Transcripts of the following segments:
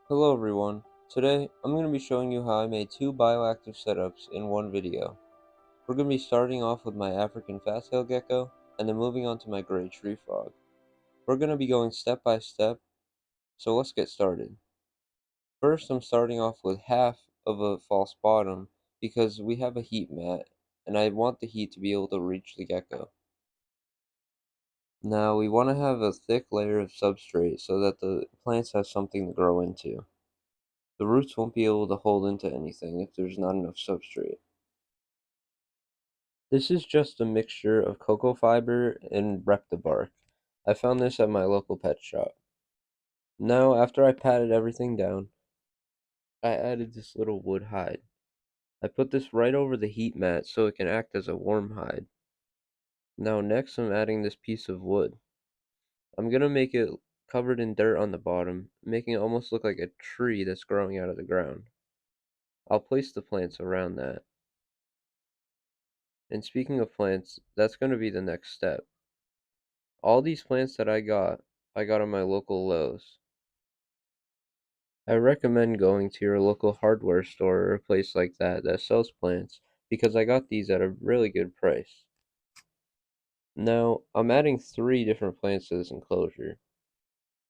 Hello everyone. Today I'm going to be showing you how I made two bioactive setups in one video. We're going to be starting off with my African fast-tailed gecko and then moving on to my gray tree frog. We're going to be going step by step, so let's get started. First I'm starting off with half of a false bottom because we have a heat mat and I want the heat to be able to reach the gecko. Now we want to have a thick layer of substrate so that the plants have something to grow into. The roots won't be able to hold into anything if there's not enough substrate. This is just a mixture of cocoa fiber and bark. I found this at my local pet shop. Now, after I patted everything down, I added this little wood hide. I put this right over the heat mat so it can act as a warm hide. Now next I'm adding this piece of wood. I'm gonna make it covered in dirt on the bottom, making it almost look like a tree that's growing out of the ground. I'll place the plants around that. And speaking of plants, that's gonna be the next step. All these plants that I got on my local Lowe's. I recommend going to your local hardware store or a place like that that sells plants because I got these at a really good price. Now, I'm adding three different plants to this enclosure,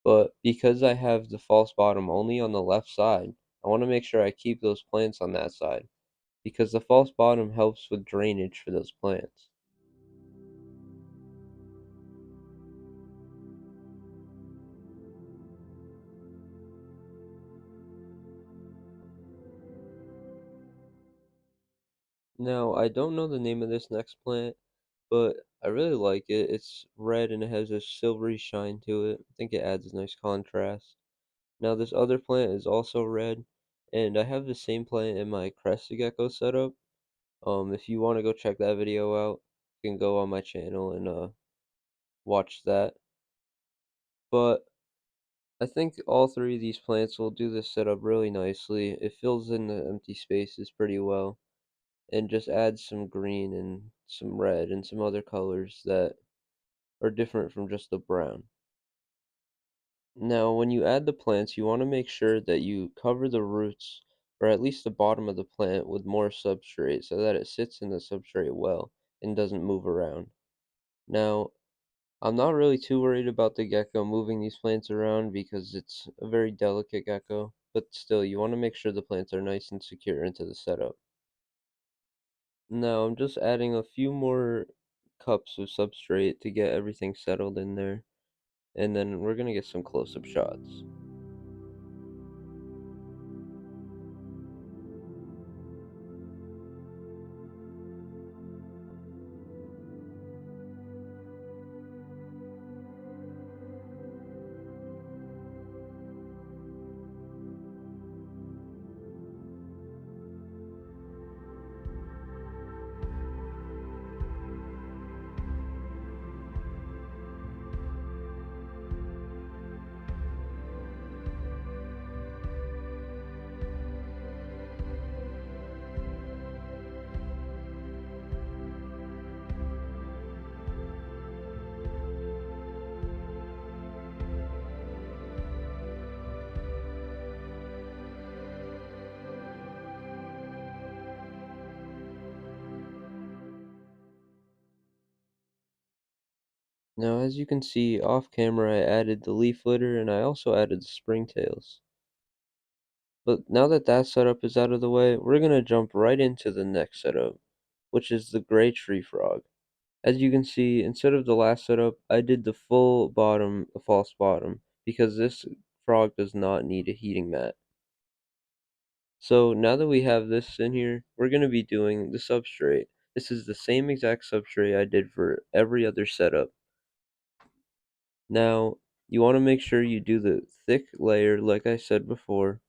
but because I have the false bottom only on the left side, I want to make sure I keep those plants on that side because the false bottom helps with drainage for those plants. Now, I don't know the name of this next plant, but I really like it. It's red and it has a silvery shine to it. I think it adds a nice contrast. Now this other plant is also red, and I have the same plant in my crested gecko setup. If you want to go check that video out, you can go on my channel and watch that. But I think all three of these plants will do this setup really nicely. It fills in the empty spaces pretty well, and just adds some green and some red and some other colors that are different from just the brown. Now, when you add the plants, you want to make sure that you cover the roots, or at least the bottom of the plant, with more substrate so that it sits in the substrate well and doesn't move around. Now, I'm not really too worried about the gecko moving these plants around because it's a very delicate gecko, but still, you want to make sure the plants are nice and secure into the setup. Now, I'm just adding a few more cups of substrate to get everything settled in there, and then we're going to get some close-up shots. Now, as you can see off camera, I added the leaf litter and I also added the springtails. But now that that setup is out of the way, we're going to jump right into the next setup, which is the gray tree frog. As you can see, instead of the last setup, I did the full bottom, a false bottom, because this frog does not need a heating mat. So now that we have this in here, we're going to be doing the substrate. This is the same exact substrate I did for every other setup. Now, you want to make sure you do the thick layer like I said before,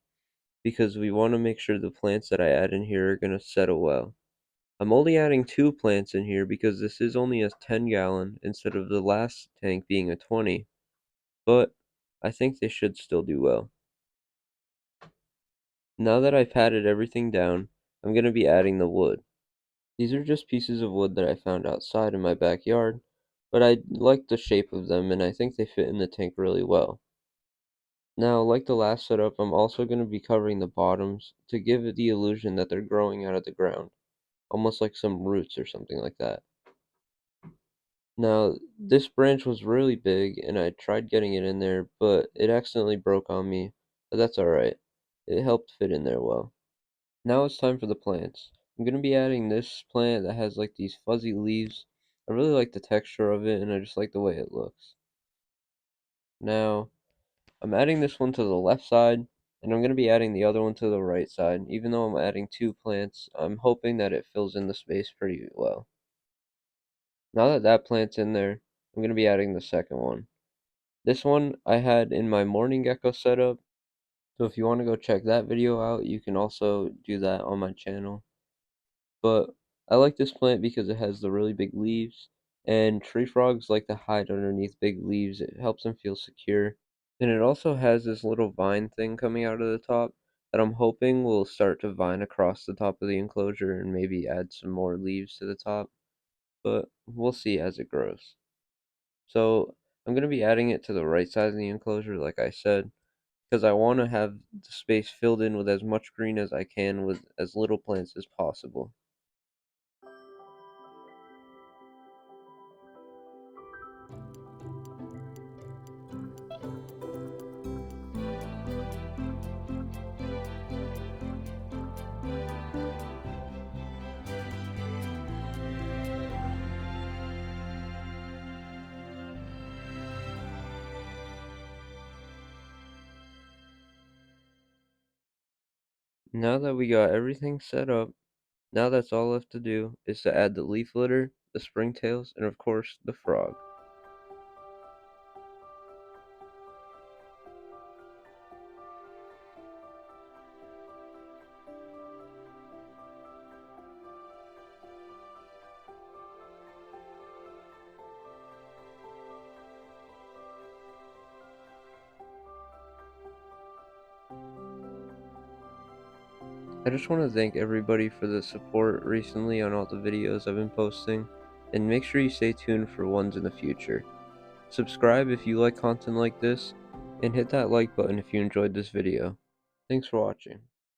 because we want to make sure the plants that I add in here are going to settle well. I'm only adding 2 plants in here because this is only a 10-gallon instead of the last tank being a 20, but I think they should still do well. Now that I've patted everything down, I'm going to be adding the wood. These are just pieces of wood that I found outside in my backyard, but I like the shape of them and I think they fit in the tank really well. Now, like the last setup, I'm also going to be covering the bottoms to give it the illusion that they're growing out of the ground, almost like some roots or something like that. Now, this branch was really big, and I tried getting it in there, but it accidentally broke on me, but that's alright. It helped fit in there well. Now it's time for the plants. I'm going to be adding this plant that has like these fuzzy leaves. I really like the texture of it, and I just like the way it looks. Now, I'm adding this one to the left side, and I'm going to be adding the other one to the right side. Even though I'm adding two plants, I'm hoping that it fills in the space pretty well. Now that that plant's in there, I'm going to be adding the second one. This one I had in my morning gecko setup, so if you want to go check that video out, you can also do that on my channel. But I like this plant because it has the really big leaves, and tree frogs like to hide underneath big leaves. It helps them feel secure. And it also has this little vine thing coming out of the top that I'm hoping will start to vine across the top of the enclosure and maybe add some more leaves to the top. But we'll see as it grows. So I'm going to be adding it to the right side of the enclosure, like I said, because I want to have the space filled in with as much green as I can with as little plants as possible. Now that we got everything set up, now that's all left to do is to add the leaf litter, the springtails, and of course the frog. I just want to thank everybody for the support recently on all the videos I've been posting, and make sure you stay tuned for ones in the future. Subscribe if you like content like this, and hit that like button if you enjoyed this video. Thanks for watching.